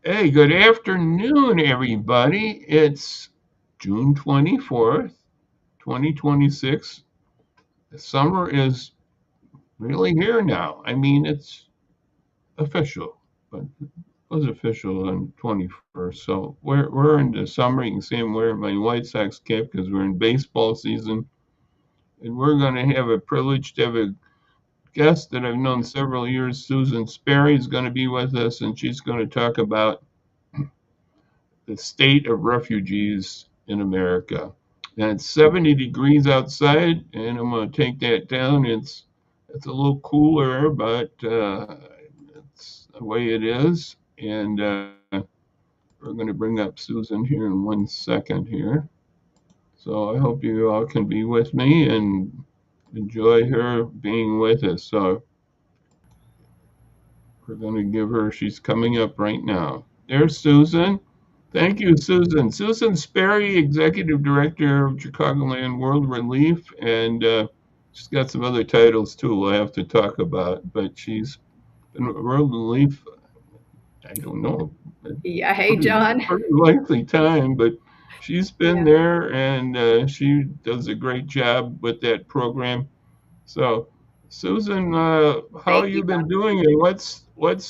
Hey, good afternoon, everybody. It's June 24th, 2026. The summer is really here now. I mean, it's official, but it was official on 21st. So we're in the summer. You can see I'm wearing my White Sox cap because we're in baseball season. And we're going to have a privilege to have a guest that I've known several years. Susan Sperry is going to be with us, and she's going to talk about the state of refugees in America. And it's 70 degrees outside, and I'm going to take that down. It's a little cooler, but it's the way it is. And we're going to bring up Susan here in 1 second here. So I hope you all can be with me and enjoy her being with us. So we're going to give her, she's coming up right now. There's Susan. Thank you, Susan. Susan Sperry, Executive Director of Chicagoland World Relief, and she's got some other titles too we'll have to talk about, but she's been at World Relief, I don't know, a Yeah, hey pretty, John. pretty lengthy time, but she's been Yeah, there and she does a great job with that program. So, Susan, how thank you you, been John. doing, and what's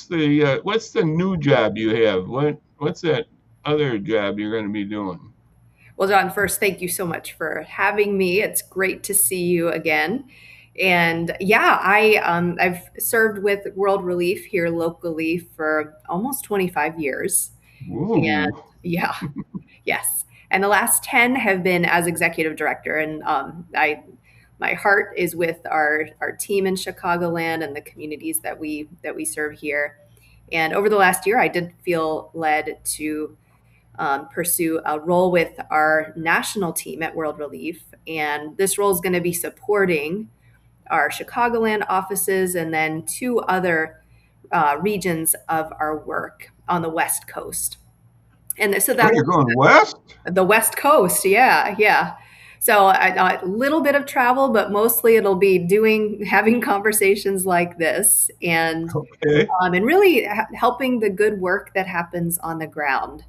the new job you have? What's that other job you're going to be doing? Well, John, first, thank you so much for having me. It's great to see you again. And yeah, I've served with World Relief here locally for almost 25 years. And Ooh, yeah, yes. And the last 10 have been as executive director. And I my heart is with our team in Chicagoland and the communities that we serve here. And over the last year, I did feel led to pursue a role with our national team at World Relief. And this role is going to be supporting our Chicagoland offices and then two other regions of our work on the West Coast. And so oh, that you're going west? the West Coast, yeah, yeah. So a little bit of travel, but mostly it'll be having conversations like this, Okay. and really helping the good work that happens on the ground,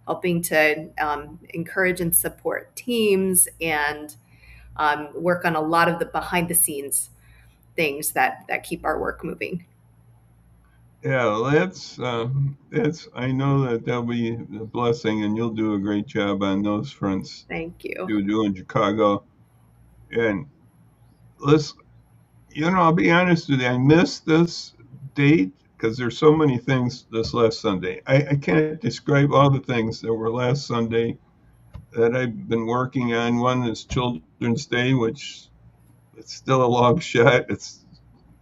helping to encourage and support teams and work on a lot of the behind the scenes things that keep our work moving. Yeah, well, that's. I know that that'll be a blessing, and you'll do a great job on those fronts. Thank you. You do in Chicago, and listen, I'll be honest with you. I missed this date because there's so many things this last Sunday. I can't describe all the things that were last Sunday that I've been working on. One is Children's Day, which it's still a long shot. It's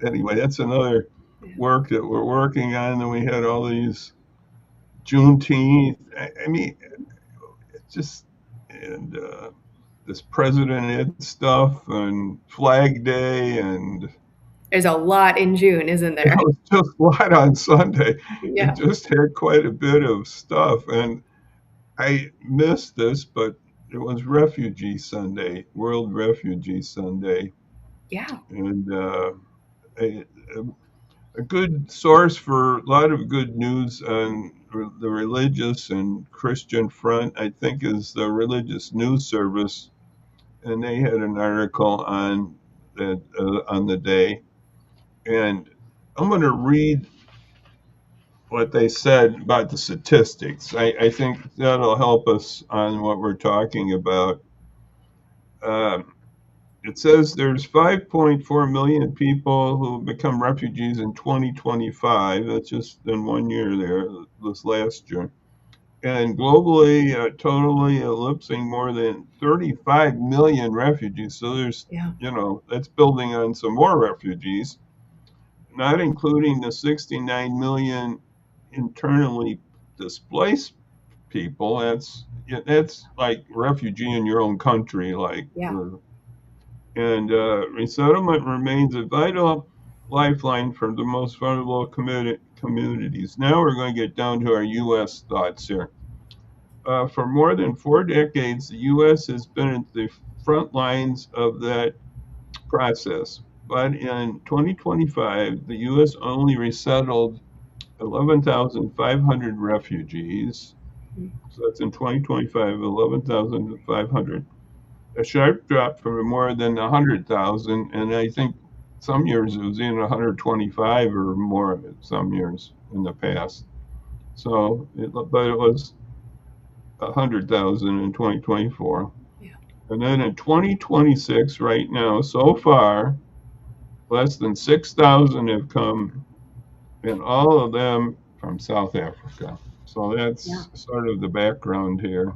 anyway. That's another work that we're working on. And we had all these Juneteenth. I mean, it's just and this President Ed stuff and Flag Day and There's a lot in June, isn't it there? was just a lot on Sunday. It Yeah. just had quite a bit of stuff, and I missed this, but it was Refugee Sunday, World Refugee Sunday, Yeah. and a, a good source for a lot of good news on the religious and Christian front, I think, is the Religious News Service, and they had an article on that on the day, and I'm going to read what they said about the statistics. I think that'll help us on what we're talking about. Um, it says there's 5.4 million people who become refugees in 2025. That's just in 1 year there, this last year. And globally, totally ellipsing more than 35 million refugees. So there's, Yeah. that's building on some more refugees, not including the 69 million internally displaced people. That's like refugee in your own country, like Yeah. and resettlement remains a vital lifeline for the most vulnerable communities. Now we're going to get down to our U.S. thoughts here. For more than 4 decades, the U.S. has been at the front lines of that process. But in 2025, the U.S. only resettled 11,500 refugees. Mm. So that's in 2025, 11,500. A sharp drop from more than 100,000. And I think some years it was even 125 or more some years in the past. But it was 100,000 in 2024. Yeah. And then in 2026, right now, so far, less than 6,000 have come, and all of them from South Africa. So Yeah. that's sort of the background here.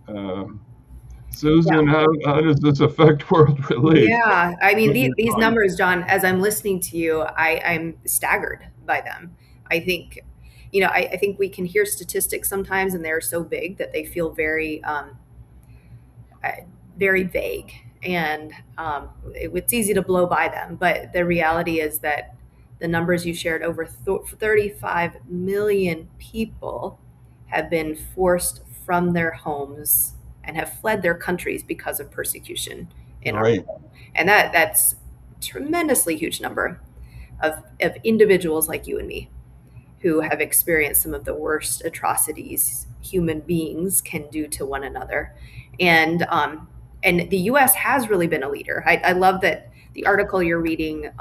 Uh, Yeah. Susan, how does this affect world relief? Yeah. I mean, What you're these doing? numbers, John, as I'm listening to you, I'm staggered by them. I think, I think we can hear statistics sometimes and they're so big that they feel uh, very vague, and it's easy to blow by them. But the reality is that the numbers you shared, over 35 million people have been forced from their homes and have fled their countries because of persecution in our Right, world. And that's a tremendously huge number of individuals like you and me who have experienced some of the worst atrocities human beings can do to one another. And the U.S. has really been a leader. I love that the article you're reading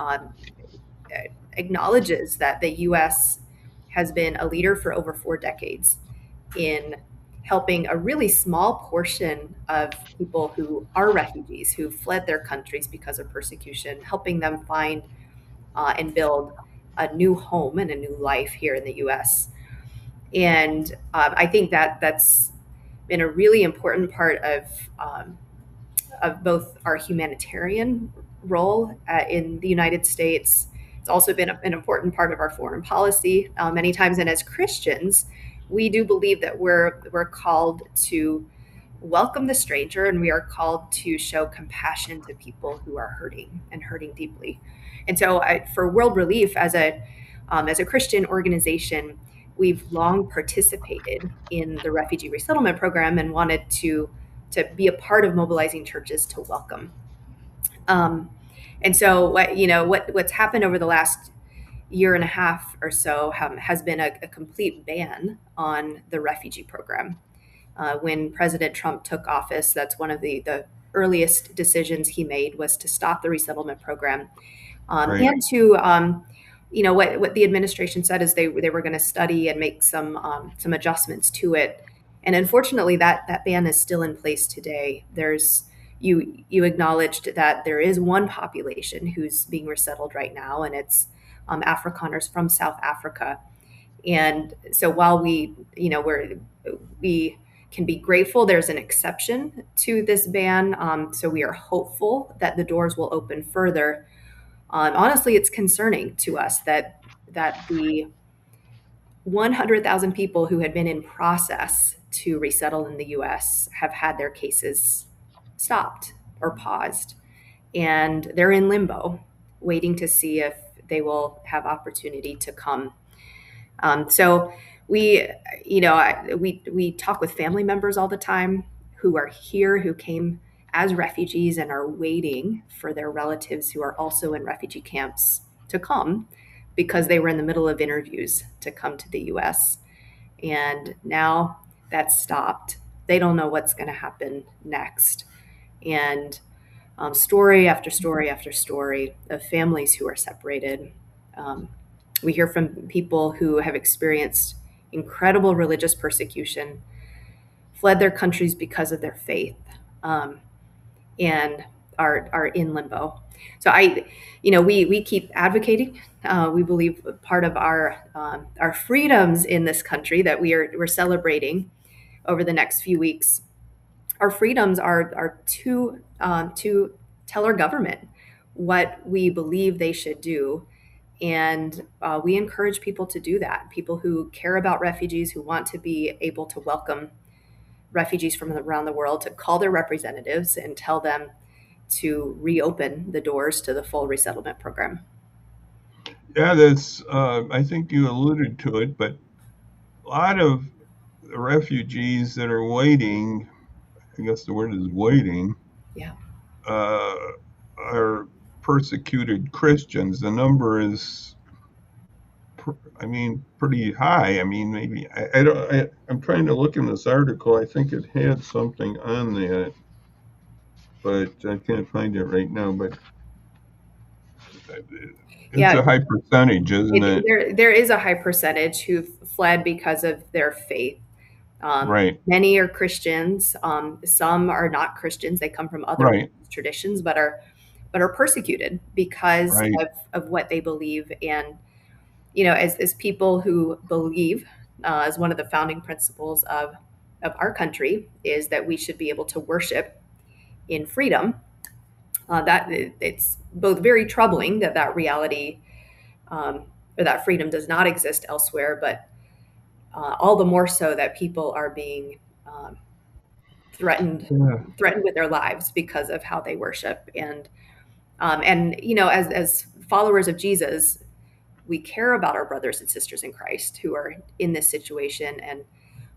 acknowledges that the U.S. has been a leader for over 4 decades in helping a really small portion of people who are refugees, who fled their countries because of persecution, helping them find and build a new home and a new life here in the U.S. And I think that that's been a really important part of both our humanitarian role in the United States. It's also been an important part of our foreign policy many times. And as Christians, we do believe that we're called to welcome the stranger, and we are called to show compassion to people who are hurting and hurting deeply. And so, for World Relief, as a Christian organization, we've long participated in the refugee resettlement program and wanted to be a part of mobilizing churches to welcome. Um, and so, what's happened over the last year and a half or so has been a complete ban on the refugee program. When President Trump took office, that's one of the earliest decisions he made was to stop the resettlement program, right. and to what the administration said is they were going to study and make some adjustments to it. And unfortunately, that ban is still in place today. You acknowledged that there is one population who's being resettled right now, and it's Afrikaners from South Africa. And so while we can be grateful, there's an exception to this ban. So we are hopeful that the doors will open further. Honestly, it's concerning to us that the 100,000 people who had been in process to resettle in the U.S. have had their cases stopped or paused, and they're in limbo, waiting to see if they will have opportunity to come. So we, we talk with family members all the time who are here, who came as refugees and are waiting for their relatives who are also in refugee camps to come because they were in the middle of interviews to come to the U.S. And now that's stopped. They don't know what's going to happen next. And story after story after story of families who are separated. Um, we hear from people who have experienced incredible religious persecution, fled their countries because of their faith, um, and are in limbo. So we keep advocating. We believe part of our freedoms in this country that we're celebrating over the next few weeks. Our freedoms are to tell our government what we believe they should do, and we encourage people to do that. People who care about refugees, who want to be able to welcome refugees from around the world, to call their representatives and tell them to reopen the doors to the full resettlement program. Yeah, that's, I think you alluded to it, but a lot of the refugees that are waiting, I guess the word is waiting, Yeah. uh, are persecuted Christians. The number is I mean, pretty high. I mean, maybe I don't. I'm trying to look in this article. I think it had something on that, but I can't find it right now. But it's Yeah, a high percentage, isn't it? there is a high percentage who've fled because of their faith. Right, Many are Christians. Some are not Christians. They come from other right, religious traditions, but are persecuted because right. of what they believe. And as people who believe, as one of the founding principles of our country is that we should be able to worship in freedom. That it's both very troubling that that reality um, or that freedom does not exist elsewhere, but all the more so that people are being um, threatened Yeah, threatened with their lives because of how they worship. And as followers of Jesus, we care about our brothers and sisters in Christ who are in this situation, and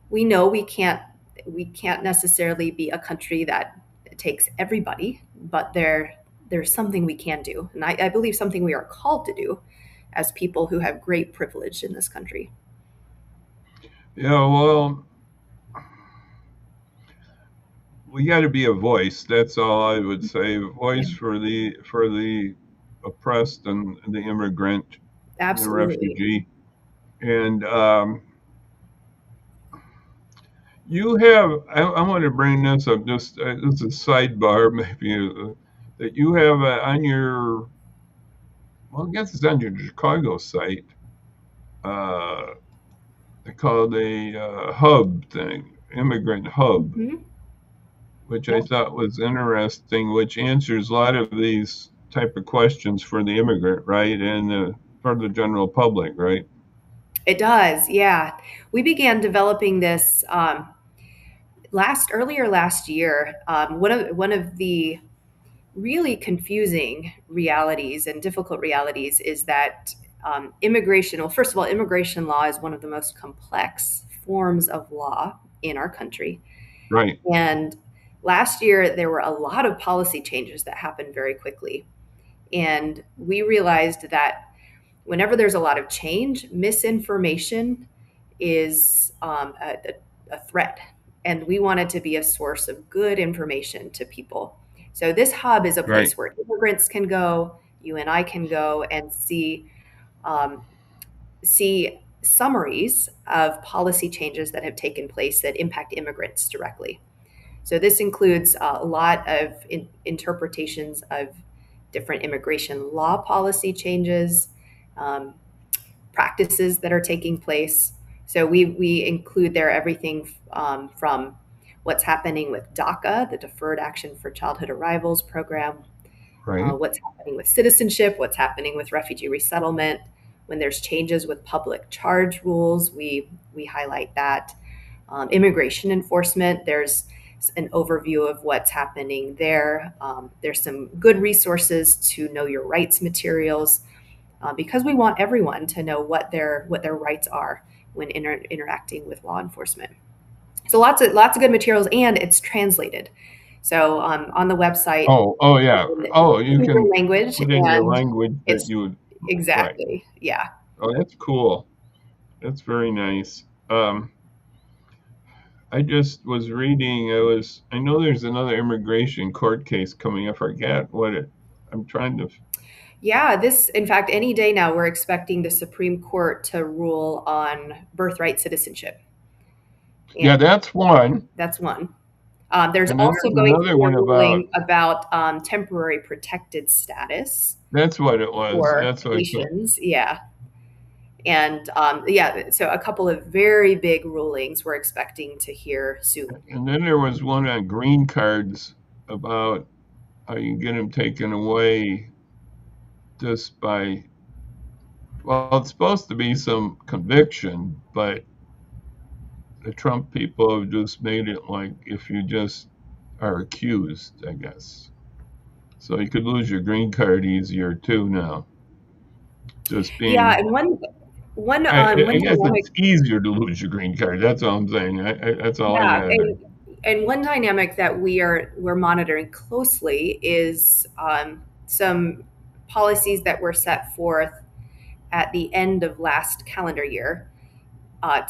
we know we can't necessarily be a country that takes everybody, but there's something we can do, and I believe something we are called to do as people who have great privilege in this country. yeah. Well, we got to be a voice. That's all I would say. A Yeah, voice for the oppressed and the immigrant, the absolutely. refugee. And you have. I want to bring this up. Just this is a sidebar, maybe that you have on your. Well, I guess it's on your Chicago site. Uh, they call it a hub thing, immigrant hub, Hmm. which I Yeah, thought was interesting, which answers a lot of these type of questions for the immigrant, right, and for the general public, right? it does. Yeah, we began developing this earlier last year. One of the really confusing realities and difficult realities is that immigration. Well, first of all, immigration law is one of the most complex forms of law in our country, Right, and last year there were a lot of policy changes that happened very quickly, and we realized that whenever there's a lot of change, misinformation is a threat. And we wanted to be a source of good information to people. So this hub is a right, place where immigrants can go, you and I can go and um, see summaries of policy changes that have taken place that impact immigrants directly. So this includes a lot of interpretations of different immigration law policy changes, um, practices that are taking place. So we include there everything from what's happening with DACA, the Deferred Action for Childhood Arrivals program, right, what's happening with citizenship, what's happening with refugee resettlement. When there's changes with public charge rules, we highlight that. Immigration enforcement, there's an overview of what's happening there. There's some good resources to know your rights materials because we want everyone to know what their rights are when interacting with law enforcement. So lots of good materials, and it's translated. So on the website, oh yeah, oh, you in your can language, put in your and language that it's you would, right. exactly, yeah. Oh, that's cool. That's very nice. I just was reading. I know there's another immigration court case coming. I forget what it. I'm trying to. Yeah, in fact, any day now, we're expecting the Supreme Court to rule on birthright citizenship. And Yeah, that's one. that's one. There's And then also there's going to another be a one about. ruling about temporary protected status That's what it was. for That's what I thought. Haitians. Yeah. And yeah, so a couple of very big rulings we're expecting to hear soon. And then there was one on green cards about how you get them taken away just by. Well, it's supposed to be some conviction, but the Trump people have just made it like if you just are accused, I guess. So you could lose your green card easier too now. Just Yeah, being, and one I one guess dynamic, it's easier to lose your green card. That's all I'm saying. That's all I yeah, added. and one dynamic that we're monitoring closely is some policies that were set forth at the end of last calendar year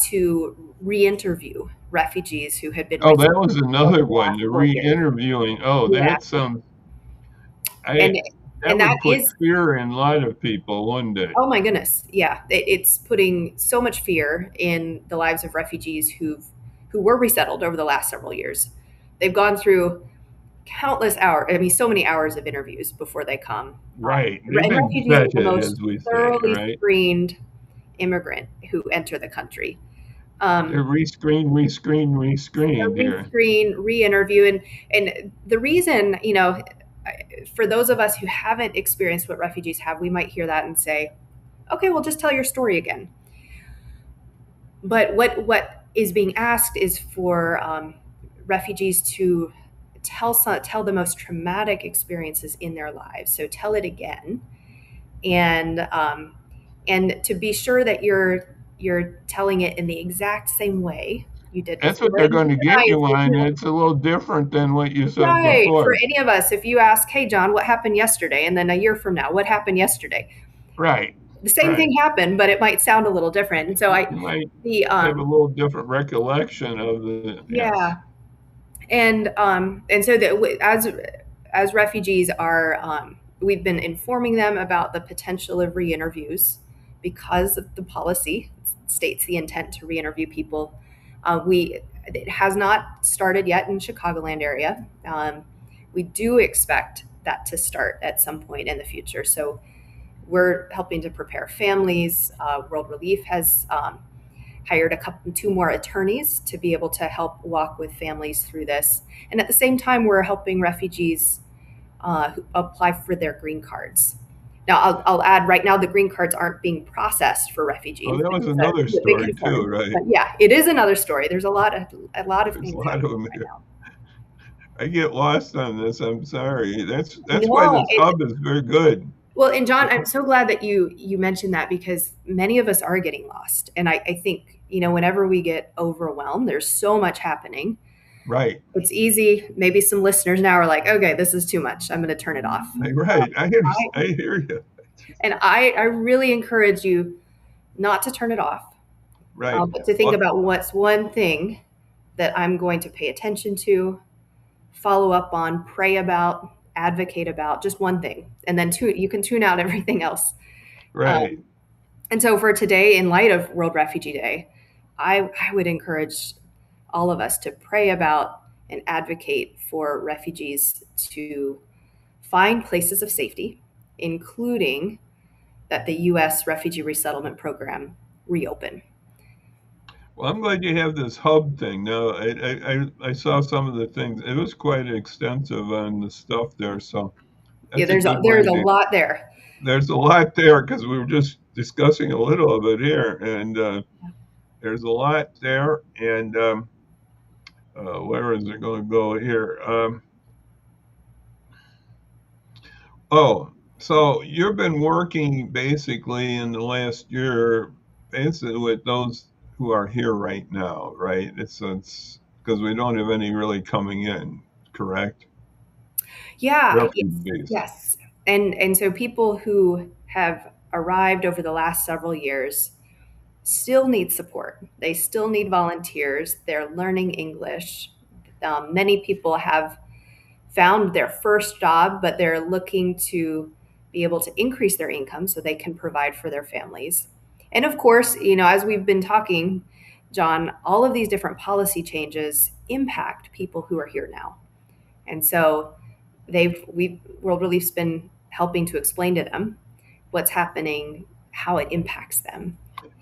to re-interview refugees who had been Oh, that resettled was over another the one, last the several years. re-interviewing. Oh, Yeah, that sounds, and I, that and that would put is, fear in a lot of people, wouldn't it? oh my goodness, yeah, it's putting so much fear in the lives of refugees who were resettled over the last several years. They've gone through countless hours, I mean, so many hours of interviews before they come. Right. They've And been refugees are the vetted, most as we say, thoroughly right? screened immigrant who enter the country. They're Um, rescreened here. Rescreen, re-interview, and the reason, for those of us who haven't experienced what refugees have, we might hear that and say, "Okay, well, just tell your story again." But what is being asked is for refugees to tell the most traumatic experiences in their lives. So tell it again, and to be sure that you're telling it in the exact same way you did That's what before. they're And going to keep an get eye, you on. It's a little different than what you said right, for before. any of us, if you ask, "Hey, John, what happened yesterday?" And then a year from now, "What happened yesterday?" Right. The same Right. thing happened, but it might sound a little different. And so You might the have a little different recollection of the, yes. yeah, and so that as refugees are, we've been informing them about the potential of re-interviews because of the policy states the intent to re-interview people. We It has not started yet in Chicagoland area. We do expect that to start at some point in the future. So we're helping to prepare families. World Relief has hired two more attorneys to be able to help walk with families through this. And at the same time, we're helping refugees who apply for their green cards. Now, I'll add right now the green cards aren't being processed for Oh, refugees. that This was is another a big story too, concern. right? But yeah, it is another story. There's a lot of There's a things lot of happening them right here. now. I get lost on this. I'm sorry. That's why No, this hub is very good. well, and John, I'm so glad that you mentioned that because many of us are getting lost, and I think whenever we get overwhelmed, there's so much happening. Right. It's easy. Maybe some listeners now are like, okay, this is too much. I'm going to turn it off. Right. I, I hear you. and I really encourage you not to turn it off, Right. but to think Well, about what's one thing that I'm going to pay attention to, follow up on, pray about, advocate about, just one thing. And then you can tune out everything else. right. Um, and so for today, in light of World Refugee Day, I would encourage all of us to pray about and advocate for refugees to find places of safety, including that the U.S. refugee resettlement program reopen. Well, I'm glad you have this hub thing. Now, I saw some of the things. It was quite extensive on the stuff there, so Yeah, that's a good there's way a to. lot there. There's a lot there because we were just discussing a little of it here, and there's a lot there. And where is it going to go here? Oh, so you've been working basically in the last year, basically with those who are here right now, right? It's because we don't have any really coming in, correct? Yeah, Refugees. yes, and so people who have arrived over the last several years still need support. They still need volunteers. They're learning English. Many people have found their first job, but they're looking to be able to increase their income so they can provide for their families. And of course, as we've been talking, John, all of these different policy changes impact people who are here now. And so we've World Relief's been helping to explain to them what's happening, how it impacts them.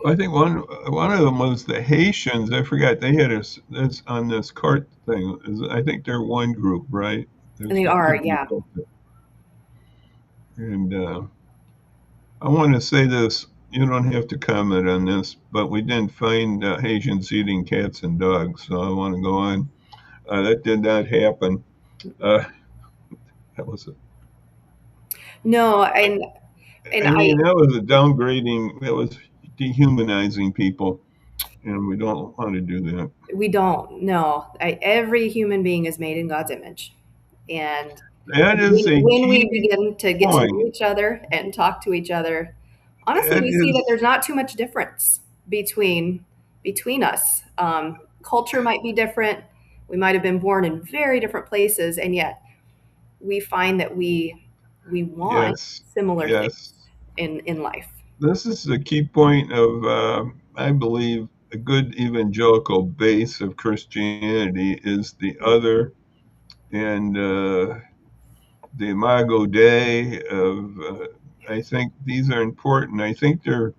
I think one of them was the Haitians. I forgot they had us this on this cart thing. I think they're one group, right? And There's they two are, yeah. people, and I want to say this. You don't have to comment on this, but we didn't find Haitians eating cats and dogs, so I want to go on. That did not happen. Uh, that was, No, and I mean, that was a downgrading. That was dehumanizing people, and we don't want to do that. we don't know. Every human being is made in God's image, and That is a when we key begin to get to know point. each other and talk to each other honestly, it we see that is, there's not too much difference between us. Culture might be different. We might have been born in very different places, and yet we find that we want yes, similar things yes. in life. This is the key point of, I believe, a good evangelical base of Christianity is the other and the Imago Dei of. I think these are important. I think they're.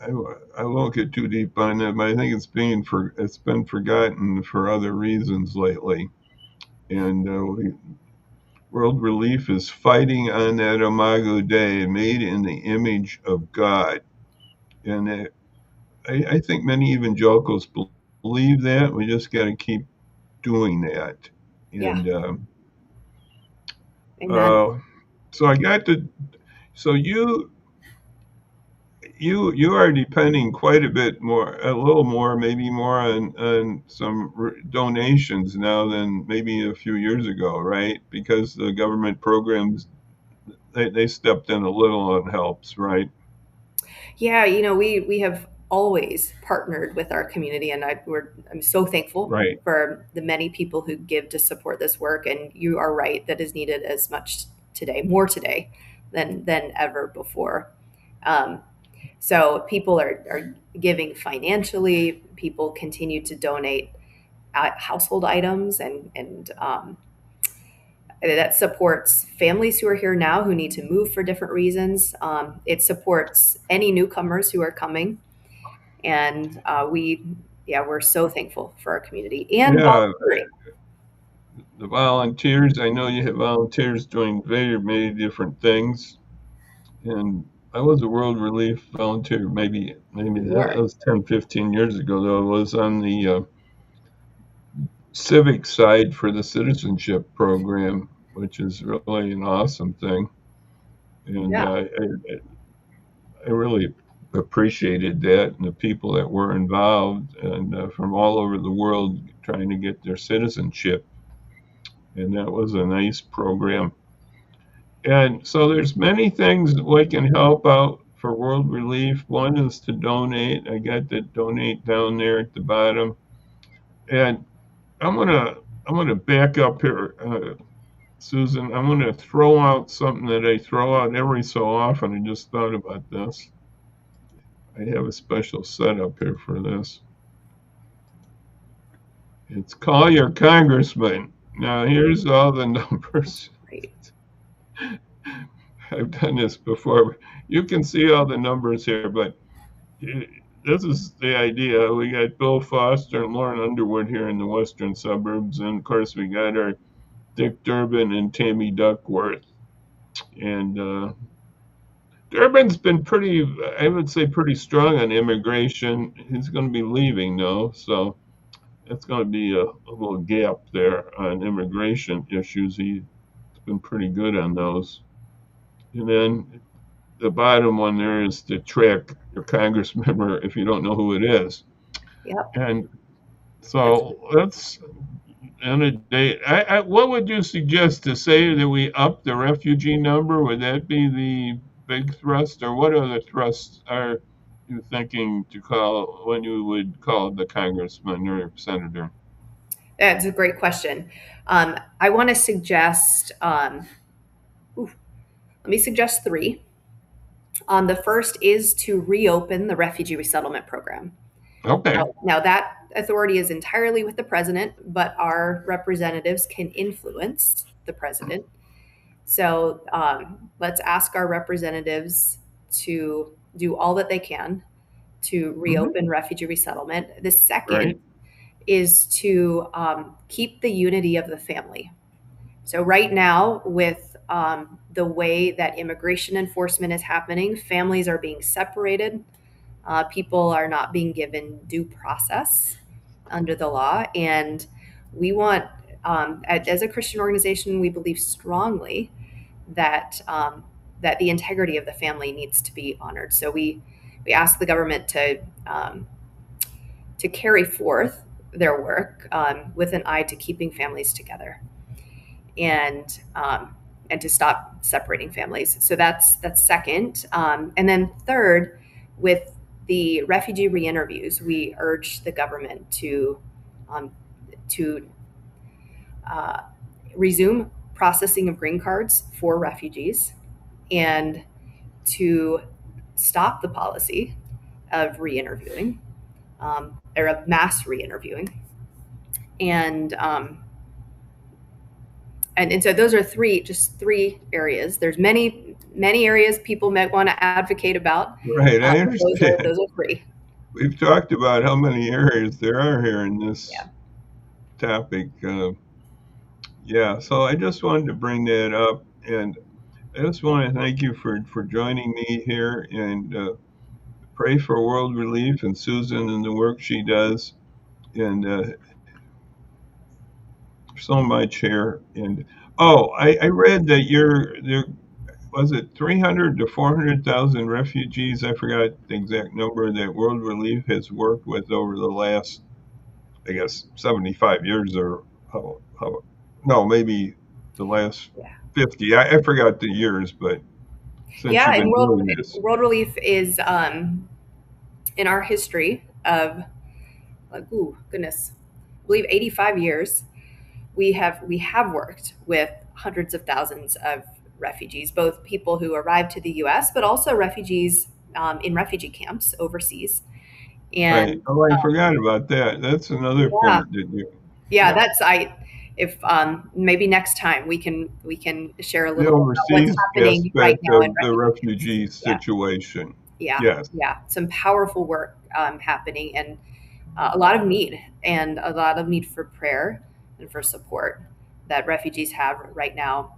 I, I won't get too deep on it, but I think it's been forgotten for other reasons lately. And World Relief is fighting on that Imago Dei, made in the image of God. And I think many evangelicals believe that. We just got to keep doing that. Yeah, And amen. uh, so I got to. So you are depending quite a bit more, a little more, maybe more on some donations now than maybe a few years ago, right? Because the government programs they stepped in a little and helps, right? Yeah, we have always partnered with our community, and I'm so thankful Right. for the many people who give to support this work. And you are right, that is needed as much today, more today than ever before. Um, so people are giving financially. People continue to donate household items, and that supports families who are here now who need to move for different reasons. It supports any newcomers who are coming, and yeah, we're so thankful for our community and Yeah, volunteering. the volunteers. I know you have volunteers doing very many different things, and I was a World Relief volunteer. Maybe You that were. was 10, 15 years ago. Though I was on the civic side for the citizenship program, which is really an awesome thing. And Yeah. I really appreciated that and the people that were involved and from all over the world trying to get their citizenship. And that was a nice program. And so there's many things that we can help out for World Relief. One is to donate. I got the donate down there at the bottom. And I'm gonna I'm gonna back up here, Susan. I'm gonna throw out something that I throw out every so often. I just thought about this. I have a special setup here for this. It's call your congressman. Now here's all the numbers. Right. I've done this before. You can see all the numbers here, but this is the idea. We got Bill Foster and Lauren Underwood here in the western suburbs, and of course we got our Dick Durbin and Tammy Duckworth. And Durbin's been pretty, I would say, pretty strong on immigration. He's going to be leaving though, so it's going to be a little gap there on immigration issues. He's been pretty good on those. And then the bottom one there is to track your Congress member if you don't know who it is. Yep. And That's so that's in a day. What would you suggest to say that we up the refugee number? Would that be the big thrust, or what other thrusts are you thinking to call when you would call the congressman or senator? that's a great question. I want to suggest. Ooh, let me suggest three. The first is to reopen the refugee resettlement program. Okay, Now that authority is entirely with the president, but our representatives can influence the president. So let's ask our representatives to do all that they can to hmm, reopen refugee resettlement. The second right, is to keep the unity of the family. So, right now, with the way that immigration enforcement is happening, families are being separated. People are not being given due process under the law. And we want, as a Christian organization, we believe strongly that that the integrity of the family needs to be honored. So we ask the government to carry forth their work with an eye to keeping families together. And and to stop separating families. So that's second, and then third, with the refugee re-interviews, we urge the government um, to uh, resume processing of green cards for refugees and to stop the policy of re-interviewing, or of mass re-interviewing, and and so those are three areas. There's many areas people might want to advocate about. Right, I understand. Those are three. We've talked about how many areas there are here in this Yeah. topic. Yeah, so I just wanted to bring that up, and I just want to thank you for joining me here and pray for world relief and Susan and the work she does, and so much here. And oh, I read that there was it 300 to 400,000 refugees. I forgot the exact number that World Relief has worked with over the last, I guess, 75 years or how no, maybe the last Yeah. 50. I forgot the years, but since Yeah, you've and been doing this, World Relief is in our history of, like, ooh, goodness, I believe 85 years. We have worked with hundreds of thousands of refugees, both people who arrived to the U.S., but also refugees in refugee camps overseas. right? And Oh, I forgot about that. That's another yeah, point that you, yeah, yeah, that's I. If maybe next time we can share a the little about what's overseas happening right aspect now in of the refugee camps. refugee Yeah, situation. yeah, Yes, yeah. Some powerful work happening, and a lot of need, and a lot of need for prayer and for support that refugees have right now,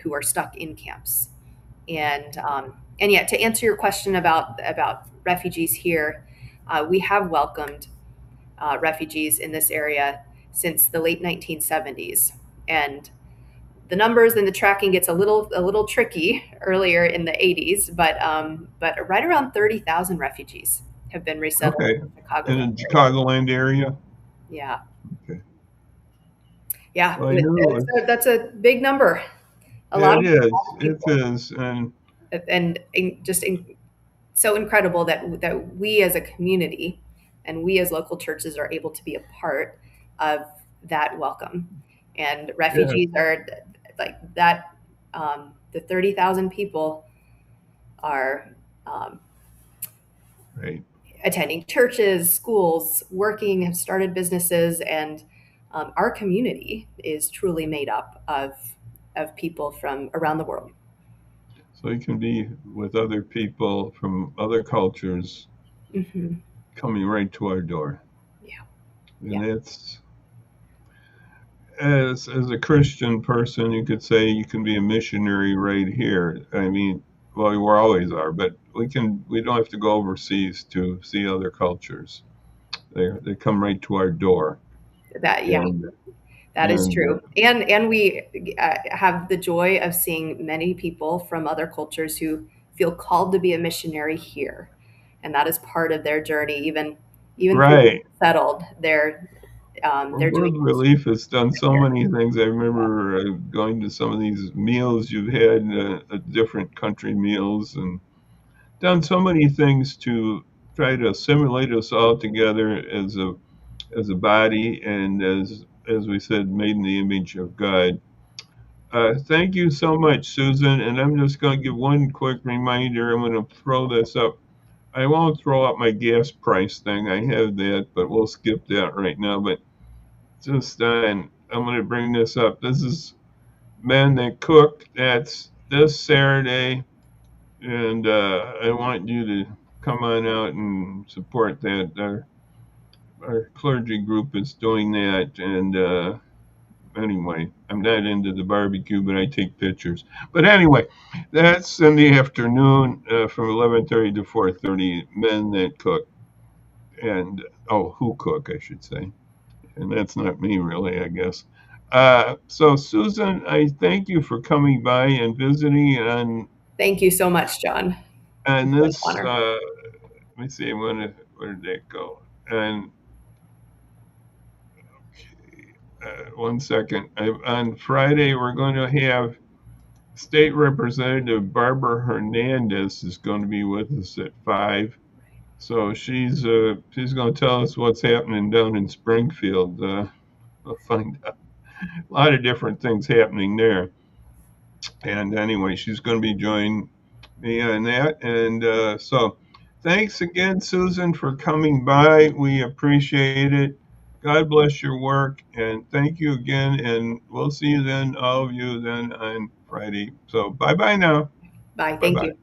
who are stuck in camps. And yet, to answer your question about refugees here, we have welcomed refugees in this area since the late 1970s, and the numbers and the tracking gets a little tricky earlier in the 80s, but right around 30,000 refugees have been resettled okay. in the Chicagoland In the area. Chicagoland area. Yeah, Okay. yeah, Well, I knew it. that's a big number. Yeah, it A lot is. of It people, is, and and just so incredible that we as a community and we as local churches are able to be a part of that welcome. And yeah, refugees are like that. The 30,000 people are um, right. attending churches, schools, working, have started businesses, and our community is truly made up of people from around the world. So you can be with other people from other cultures Hmm. coming right to our door, Yeah, and yeah, that's as a Christian person, you could say you can be a missionary right here. I mean, well, we always are, but we don't have to go overseas to see other cultures. They come right to our door, that. and That is and true. And we have the joy of seeing many people from other cultures who feel called to be a missionary here. And that is part of their journey, even through being right. settled, Well, they're doing World Relief has done so here. many things. I remember going to some of these meals you've had, different country meals, and done so many things to try to assimilate us all together as a body and as we said, made in the image of God. Thank you so much, Susan. And I'm just going to give one quick reminder. I'm going to throw this up. I won't throw up my gas price thing. I have that, but we'll skip that right now. But just I'm going to bring this up. This is Men That Cook. That's this Saturday, and I want you to come on out and support that. Our clergy group is doing that, and anyway, I'm not into the barbecue, but I take pictures. But anyway, that's in the afternoon from 11:30 to 4:30. Men That Cook, and oh, who cook, I should say. And that's not me, really, I guess. So, Susan, I thank you for coming by and visiting Thank you so much, John. on It's been an this. honor. Let me see, where did that go? And one second. On Friday, we're going to have State Representative Barbara Hernandez is going to be with us at 5. So she's going to tell us what's happening down in Springfield. We'll find out a lot of different things happening there. And anyway, she's going to be joining me on that. And so thanks again, Susan, for coming by. We appreciate it. God bless your work. And thank you again. And we'll see you then, all of you then on Friday. So bye bye now. Bye. Bye Thank bye. you.